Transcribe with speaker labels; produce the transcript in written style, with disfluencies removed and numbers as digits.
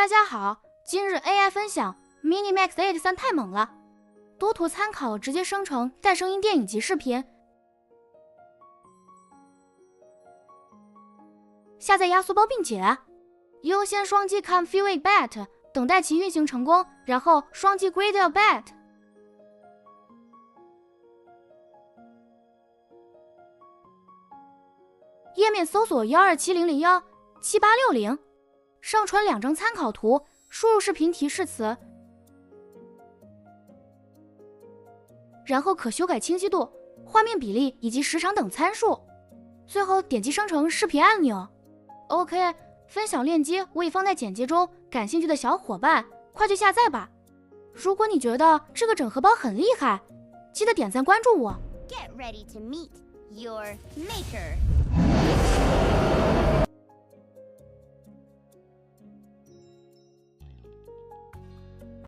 Speaker 1: 大家好，今日 AI 分享 MiniMax H3 太猛了，多图参考直接生成带声音电影级视频。下载压缩包并解，优先双击 Config Bet， 等待其运行成功，然后双击 Gradle Bet。页面搜索12700178660，上传2张参考图，输入视频提示词，然后可修改清晰度、画面比例以及时长等参数，最后点击生成视频按钮。OK， 分享链接我已放在简介中，感兴趣的小伙伴快去下载吧。如果你觉得这个整合包很厉害，记得点赞关注我。
Speaker 2: Get ready to meet your maker.